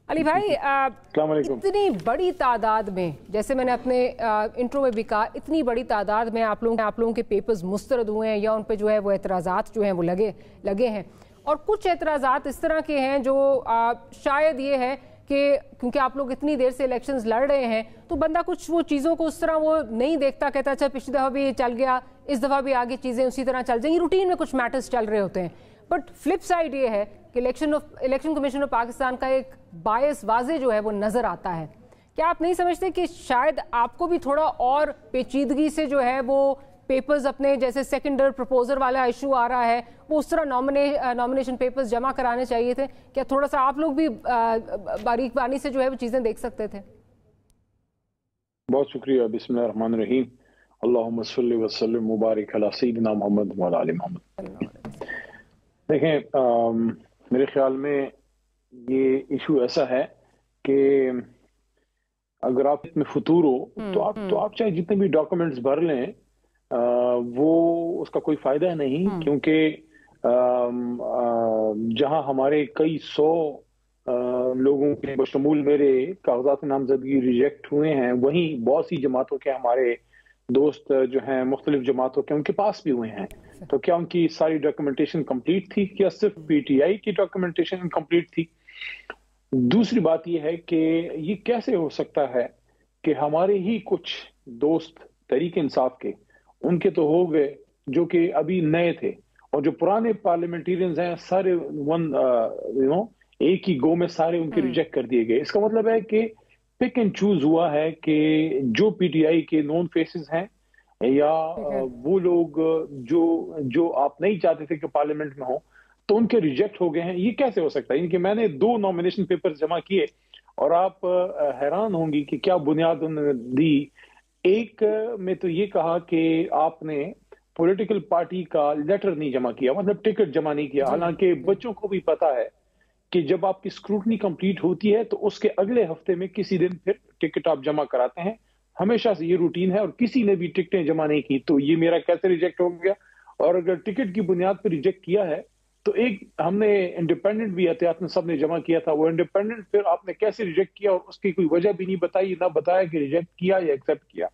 अली भाई, अस्सलाम वालेकुम। इतनी बड़ी तादाद में, जैसे मैंने अपने इंट्रो में भी कहा, इतनी बड़ी तादाद में आप लोगों के पेपर्स मुस्तरद हुए हैं या उन पे जो है वो एतराज़ात जो हैं वो लगे हैं। और कुछ एतराज़ात इस तरह के हैं जो शायद ये है कि क्योंकि आप लोग इतनी देर से इलेक्शंस लड़ रहे हैं तो बंदा कुछ वो चीज़ों को उस तरह वो नहीं देखता, कहता अच्छा पिछली दफ़ा भी चल गया, इस दफ़ा भी आगे चीज़ें उसी तरह चल जाएंगी, रूटीन में कुछ मैटर्स चल रहे होते हैं। बट फ्लिप साइड ये है कि इलेक्शन कमीशन ऑफ पाकिस्तान का एक बायस वाजे जो है वो नज़र आता है। क्या आप नहीं समझते कि शायद आपको भी थोड़ा और पेचीदगी से जो है वो पेपर्स अपने, जैसे सेकेंडर प्रपोजल वाला इशू आ रहा है, वो उस तरह नॉमिनेशन पेपर्स जमा कराने चाहिए थे? क्या थोड़ा सा आप लोग भी बारीकबानी से जो है वो चीज़ें देख सकते थे? बहुत शुक्रिया। बिस्मिल्लाह रहमान रहीम। अल्लाहुम्मा सल्लि व सल्लिम मुबारक अला सय्यिदिना मोहम्मद व अला आलि मोहम्मद। देखें, मेरे ख्याल में ये इशू ऐसा है कि अगर आप इसमें फतूर हो तो आप चाहे जितने भी डॉक्यूमेंट्स भर लें, वो उसका कोई फायदा नहीं, क्योंकि जहां हमारे कई सौ लोगों के बशमूल मेरे कागजात नामजदगी रिजेक्ट हुए हैं, वहीं बहुत सी जमातों के हमारे दोस्त जो हैं मुख्तलिफ जमातों के, उनके पास भी हुए हैं। तो क्या उनकी सारी डॉक्यूमेंटेशन कंप्लीट थी? क्या सिर्फ पीटीआई की डॉक्यूमेंटेशन कंप्लीट थी? दूसरी बात यह है कि ये कैसे हो सकता है कि हमारे ही कुछ दोस्त तहरीक इंसाफ के, उनके तो हो गए जो कि अभी नए थे, और जो पुराने पार्लियामेंटेरियंस हैं सारे एक ही गो में सारे उनके रिजेक्ट कर दिए गए। इसका मतलब है कि पिक एंड चूज हुआ है कि जो पीटीआई के नॉन फेसेस हैं या वो लोग जो जो आप नहीं चाहते थे कि पार्लियामेंट में हो, तो उनके रिजेक्ट हो गए हैं। ये कैसे हो सकता है? इनके मैंने 2 नॉमिनेशन पेपर जमा किए और आप हैरान होंगी कि क्या बुनियाद उन्होंने दी। एक में तो ये कहा कि आपने पॉलिटिकल पार्टी का लेटर नहीं जमा किया, मतलब टिकट जमा नहीं किया। हालांकि बच्चों को भी पता है कि जब आपकी स्क्रूटनी कंप्लीट होती है तो उसके अगले हफ्ते में किसी दिन फिर टिकट आप जमा कराते हैं। हमेशा से ये रूटीन है, और किसी ने भी टिकटें जमा नहीं की, तो ये मेरा कैसे रिजेक्ट हो गया? और अगर टिकट की बुनियाद पर रिजेक्ट किया है तो एक हमने इंडिपेंडेंट भी एहतियात में सबने जमा किया था, वो इंडिपेंडेंट फिर आपने कैसे रिजेक्ट किया और उसकी कोई वजह भी नहीं बताई, ना बताया कि रिजेक्ट किया या एक्सेप्ट किया।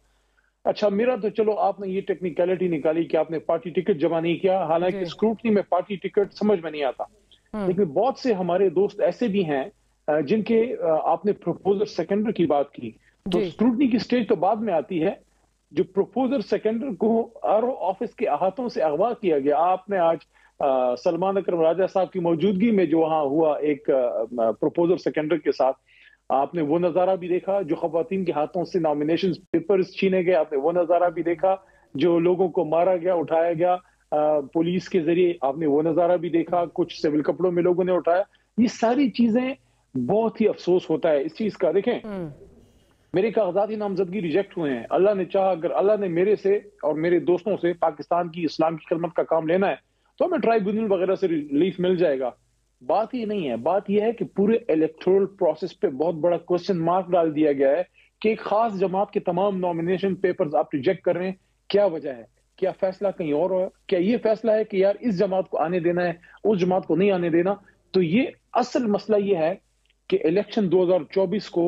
अच्छा, मेरा तो चलो आपने ये टेक्निकलिटी निकाली कि आपने पार्टी टिकट जमा नहीं किया, हालांकि स्क्रूटनी में पार्टी टिकट समझ में नहीं आता। लेकिन बहुत से हमारे दोस्त ऐसे भी हैं जिनके आपने प्रपोजल सेकेंडर की बात की, तो स्क्रूटनी की स्टेज तो बाद में आती है। जो प्रपोजल सेकेंडर को आरओ ऑफिस के हाथों से अगवा किया गया, आपने आज सलमान अकरम राजा साहब की मौजूदगी में जो वहां हुआ एक प्रपोजल सेकेंडर के साथ, आपने वो नजारा भी देखा। जो खवातीन के हाथों से नॉमिनेशन पेपर्स छीने गए, आपने वो नजारा भी देखा। जो लोगों को मारा गया, उठाया गया पुलिस के जरिए, आपने वो नजारा भी देखा। कुछ सिविल कपड़ों में लोगों ने उठाया। ये सारी चीजें, बहुत ही अफसोस होता है इस चीज का। देखें, मेरे कागजाती नामजदगी रिजेक्ट हुए हैं। अल्लाह ने चाहा, अगर अल्लाह ने मेरे से और मेरे दोस्तों से पाकिस्तान की इस्लाम की खिदमत का काम लेना है तो हमें ट्राइब्यूनल वगैरह से रिलीफ मिल जाएगा। बात ये नहीं है, बात यह है कि पूरे इलेक्टोरल प्रोसेस पे बहुत बड़ा क्वेश्चन मार्क डाल दिया गया है कि एक खास जमात के तमाम नॉमिनेशन पेपर्स आप रिजेक्ट कर रहे हैं। क्या वजह है? क्या फैसला कहीं और है? क्या ये फैसला है कि यार इस जमात को आने देना है, उस जमात को नहीं आने देना? तो ये असल मसला ये है कि इलेक्शन 2024 को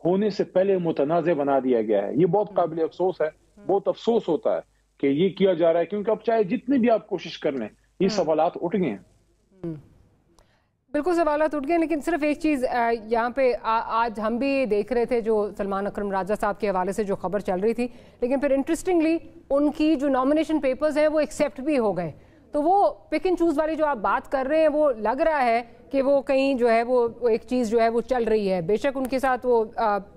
होने से पहले मुतनाज़ बना दिया गया है। ये बहुत काबिल अफसोस है। बहुत अफसोस होता है कि ये किया जा रहा है, क्योंकि अब चाहे जितनी भी आप कोशिश कर लें, ये सवालात उठ गए हैं। बिल्कुल सवालात उठ गए, लेकिन सिर्फ एक चीज़ यहाँ पे आज हम भी देख रहे थे, जो सलमान अकरम राजा साहब के हवाले से जो खबर चल रही थी, लेकिन फिर इंटरेस्टिंगली उनकी जो नॉमिनेशन पेपर्स हैं वो एक्सेप्ट भी हो गए। तो वो पिक एंड चूज़ वाली जो आप बात कर रहे हैं, वो लग रहा है कि वो कहीं जो है वो एक चीज़ जो है वो चल रही है। बेशक उनके साथ वो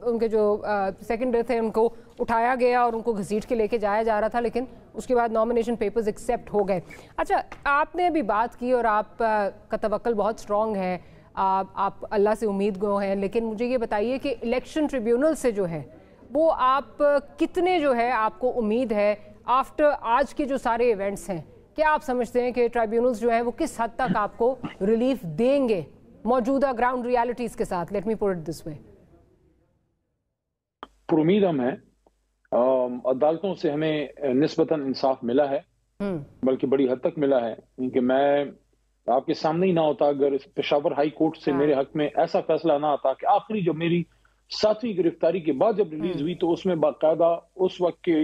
उनके जो सेकेंडर थे उनको उठाया गया और उनको घसीट के लेके जाया जा रहा था, लेकिन उसके बाद नॉमिनेशन पेपर्स एक्सेप्ट हो गए। अच्छा, आपने अभी बात की और आप का तवक्कुल बहुत स्ट्रॉन्ग है, आप अल्लाह से उम्मीदगो हैं, लेकिन मुझे ये बताइए कि इलेक्शन ट्रिब्यूनल से जो है वो आप कितने जो है आपको उम्मीद है आफ्टर आज के जो सारे इवेंट्स हैं? क्या आप समझते हैं कि ट्राइब्यूनल्स जो हैं वो किस हद तक आपको रिलीफ देंगे मौजूदा ग्राउंड रियलिटीज के साथ? Let me put it this way. उम्मीद हम है, अदालतों से हमें निस्बतन इंसाफ मिला है, बल्कि बड़ी हद तक मिला है। क्योंकि मैं आपके सामने ही ना होता, अगर पेशावर हाई कोर्ट से मेरे हक में ऐसा फैसला ना आता कि आखिरी जब मेरी 7वीं गिरफ्तारी के बाद जब रिलीज हुई, तो उसमें बाकायदा उस वक्त के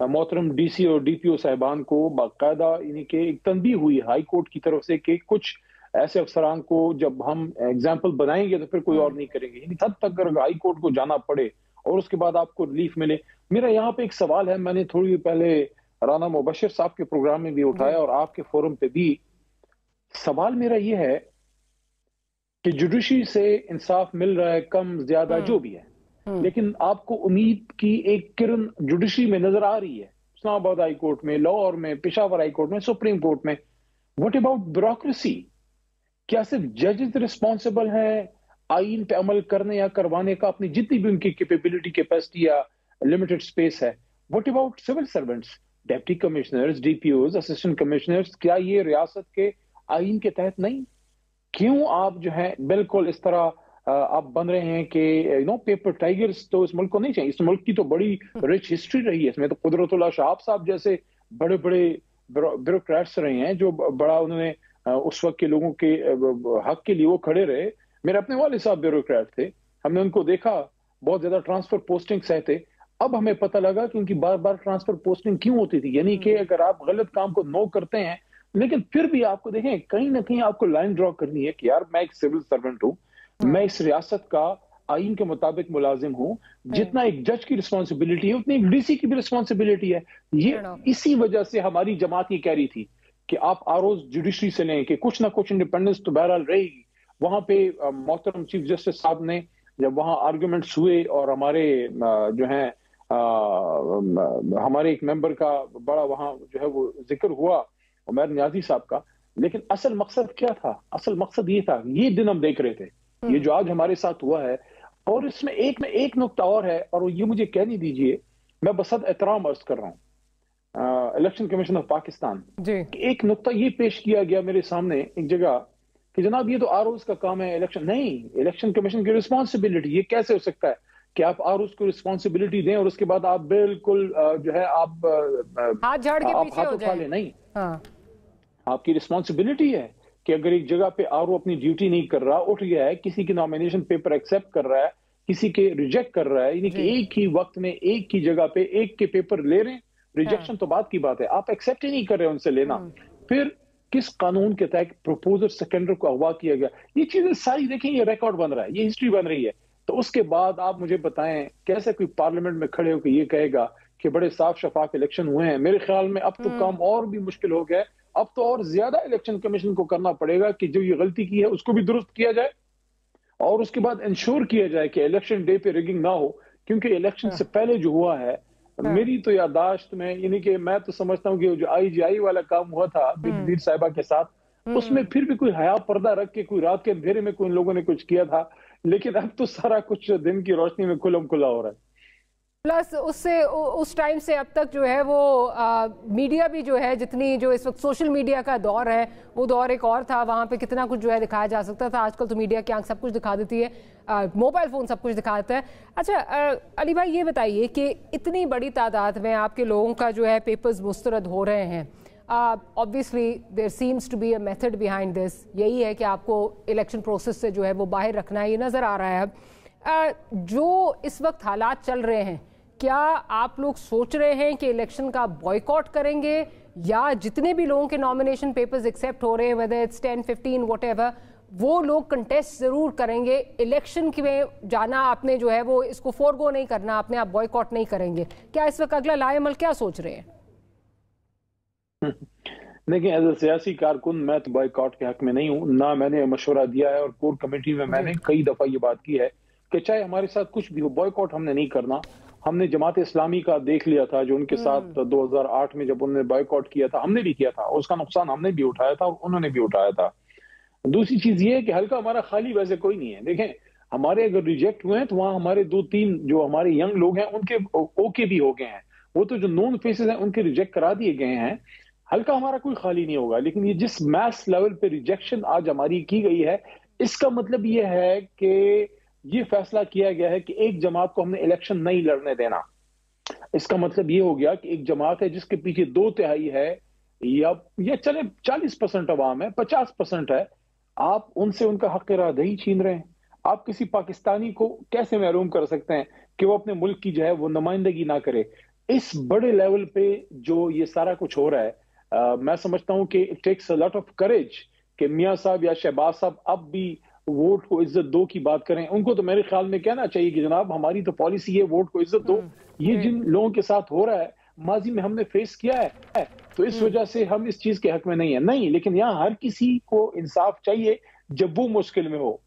मोहतरम डीसी और डीपीओ साहिबान को बाकायदा यानी कि एक तनबीह हुई हाई कोर्ट की तरफ से कि कुछ ऐसे अफसरान को जब हम एग्जाम्पल बनाएंगे तो फिर कोई और नहीं करेंगे। यानी हद तक अगर हाई कोर्ट को जाना पड़े और उसके बाद आपको रिलीफ मिले। मेरा यहाँ पे एक सवाल है, मैंने थोड़ी पहले राना मुबशिर साहब के प्रोग्राम में भी उठाया और आपके फोरम पे भी। सवाल मेरा ये है कि जुडिशरी से इंसाफ मिल रहा है, कम ज्यादा जो भी है, लेकिन आपको उम्मीद की एक किरण जुडिशरी में नजर आ रही है, इस्लामाबाद हाई कोर्ट में, लाहौर में, पेशावर हाई कोर्ट में, सुप्रीम कोर्ट में। What about bureaucracy? क्या सिर्फ जजेस रिस्पॉन्सिबल हैं आईन पे अमल करने या करवाने का, अपनी जितनी भी उनकी कैपेबिलिटी, कैपेसिटी या लिमिटेड स्पेस है? What about civil servants, deputy commissioners, DPOs, assistant commissioners? क्या ये रियासत के आईन के तहत नहीं? क्यों आप जो है बिल्कुल इस तरह आप बन रहे हैं कि पेपर टाइगर्स तो इस मुल्क को नहीं चाहिए। इस मुल्क की तो बड़ी रिच हिस्ट्री रही है, इसमें तो कुदरतुल्लाह शाह साहब जैसे बड़े बड़े ब्यूरोक्रेट्स रहे हैं जो बड़ा उन्होंने उस वक्त के लोगों के हक के लिए वो खड़े रहे। मेरे अपने वाले साहब ब्यूरोक्रेट थे, हमने उनको देखा बहुत ज्यादा ट्रांसफर पोस्टिंग सहते। अब हमें पता लगा कि उनकी बार बार ट्रांसफर पोस्टिंग क्यों होती थी, यानी कि अगर आप गलत काम को नो करते हैं लेकिन फिर भी आपको देखें कहीं ना कहीं आपको लाइन ड्रॉ करनी है कि यार मैं एक सिविल सर्वेंट हूं, मैं इस रियासत का आईन के मुताबिक मुलाजिम हूं, जितना एक जज की रिस्पॉन्सिबिलिटी है उतनी एक डीसी की भी रिस्पॉन्सिबिलिटी है। ये इसी वजह से हमारी जमात ये कह रही थी कि आप आरोज जुडिशरी से लें कि कुछ ना कुछ इंडिपेंडेंस तो बहरहाल रहेगी। वहां पे मोहतरम चीफ जस्टिस साहब ने जब वहां आर्ग्यूमेंट्स हुए और हमारे जो है हमारे एक मेंबर का बड़ा वहां जो है वो जिक्र हुआ उमर नियाजी साहब का, लेकिन असल मकसद क्या था? असल मकसद ये था, ये दिन हम देख रहे थे, ये जो आज हमारे साथ हुआ है। और इसमें एक नुक्ता और है, और ये मुझे कहने दीजिए, मैं बसद एहतराम अर्ज कर रहा हूँ इलेक्शन कमीशन ऑफ पाकिस्तान, एक नुक्ता ये पेश किया गया मेरे सामने एक जगह कि जनाब ये तो आरओज का काम है, इलेक्शन नहीं, इलेक्शन कमीशन की रिस्पॉन्सिबिलिटी। ये कैसे हो सकता है कि आप आरओज को रिस्पॉन्सिबिलिटी दें और उसके बाद आप बिल्कुल जो है आप हाथ उठा लें? नहीं, आपकी रिस्पॉन्सिबिलिटी है कि अगर एक जगह पे आरओ अपनी ड्यूटी नहीं कर रहा, उठ गया है, किसी के नॉमिनेशन पेपर एक्सेप्ट कर रहा है, किसी के रिजेक्ट कर रहा है, यानी कि एक ही वक्त में एक ही जगह पे एक के पेपर ले रहे हैं, रिजेक्शन तो बात की बात है, आप एक्सेप्ट ही नहीं कर रहे उनसे लेना, फिर किस कानून के तहत प्रपोजर सेकेंडर को अगवा किया गया? ये चीजें सारी देखें, ये रिकॉर्ड बन रहा है, ये हिस्ट्री बन रही है। तो उसके बाद आप मुझे बताएं कैसे कोई पार्लियामेंट में खड़े होकर ये कहेगा कि बड़े साफ शफाफ इलेक्शन हुए हैं? मेरे ख्याल में अब तो काम और भी मुश्किल हो गया है, अब तो और ज्यादा इलेक्शन कमीशन को करना पड़ेगा कि जो ये गलती की है उसको भी दुरुस्त किया जाए और उसके बाद इंश्योर किया जाए कि इलेक्शन डे पे रिगिंग ना हो। क्योंकि इलेक्शन से पहले जो हुआ है, मेरी तो यादाश्त में, यानी कि मैं तो समझता हूँ कि जो आईजीआई वाला काम हुआ था बिजलीर साहिबा के साथ, उसमें फिर भी कोई हया पर्दा रख के कोई रात के अंधेरे में कोई लोगों ने कुछ किया था, लेकिन अब तो सारा कुछ दिन की रोशनी में खुलम खुला हो रहा है। प्लस उससे उस टाइम से अब तक जो है वो मीडिया भी जो है, जितनी जो इस वक्त सोशल मीडिया का दौर है वो दौर एक और था, वहाँ पे कितना कुछ जो है दिखाया जा सकता था। आजकल तो मीडिया की आंख सब कुछ दिखा देती है, मोबाइल फ़ोन सब कुछ दिखाता है। अच्छा अली भाई ये बताइए कि इतनी बड़ी तादाद में आपके लोगों का जो है पेपर्स मुस्तरद हो रहे हैं, obviously there seems to be a method behind this, यही है कि आपको इलेक्शन प्रोसेस से जो है वो बाहर रखना है, ये नज़र आ रहा है। जो इस वक्त हालात चल रहे हैं, क्या आप लोग सोच रहे हैं कि इलेक्शन का बॉयकॉट करेंगे, या जितने भी लोगों के नॉमिनेशन पेपर्स एक्सेप्ट हो रहे हैं, वेदर इट्स 10, 15 व्हाटएवर, वो लोग कंटेस्ट जरूर करेंगे? इलेक्शन में जाना आपने जो है वो इसको फोरगो नहीं करना, आपने आप बॉयकॉट नहीं करेंगे? क्या इस वक्त अगला लाएमल क्या सोच रहे हैं? देखिए, एज ए सियासी कारकुन मैं तो बॉयकॉट के हक में नहीं हूं, ना मैंने मशवरा दिया है, और कोर कमेटी में मैंने कई दफा ये बात की है कि चाहे हमारे साथ कुछ भी हो, बॉयकॉट हमने नहीं करना। हमने जमात इस्लामी का देख लिया था, जो उनके साथ 2008 में जब उन्होंने बॉयकॉट किया था, हमने भी किया था, उसका नुकसान हमने भी उठाया था और उन्होंने भी उठाया था। दूसरी चीज ये है कि हल्का हमारा खाली वैसे कोई नहीं है। देखें, हमारे अगर रिजेक्ट हुए हैं तो वहां हमारे 2-3 जो हमारे यंग लोग हैं उनके ओके भी हो गए हैं, वो तो जो नॉन फेसेस हैं उनके रिजेक्ट करा दिए गए हैं। हल्का हमारा कोई खाली नहीं होगा। लेकिन ये जिस मैस लेवल पे रिजेक्शन आज हमारी की गई है, इसका मतलब ये है कि ये फैसला किया गया है कि एक जमात को हमने इलेक्शन नहीं लड़ने देना। इसका मतलब ये हो गया कि एक जमात है जिसके पीछे 2/3 है या चले 40% अवाम है, 50% है, आप उनसे उनका हक इरादा छीन रहे हैं। आप किसी पाकिस्तानी को कैसे महरूम कर सकते हैं कि वो अपने मुल्क की जो है वो नुमाइंदगी ना करे? इस बड़े लेवल पे जो ये सारा कुछ हो रहा है, मैं समझता हूं कि it takes a lot of courage कि मियां साहब या शहबाज साहब अब भी वोट को इज्जत दो की बात करें। उनको तो मेरे ख्याल में कहना चाहिए कि जनाब हमारी तो पॉलिसी है, वोट को इज्जत दो। ये जिन लोगों के साथ हो रहा है, माजी में हमने फेस किया है, तो इस वजह से हम इस चीज के हक में नहीं है। नहीं, लेकिन यहाँ हर किसी को इंसाफ चाहिए जब वो मुश्किल में हो।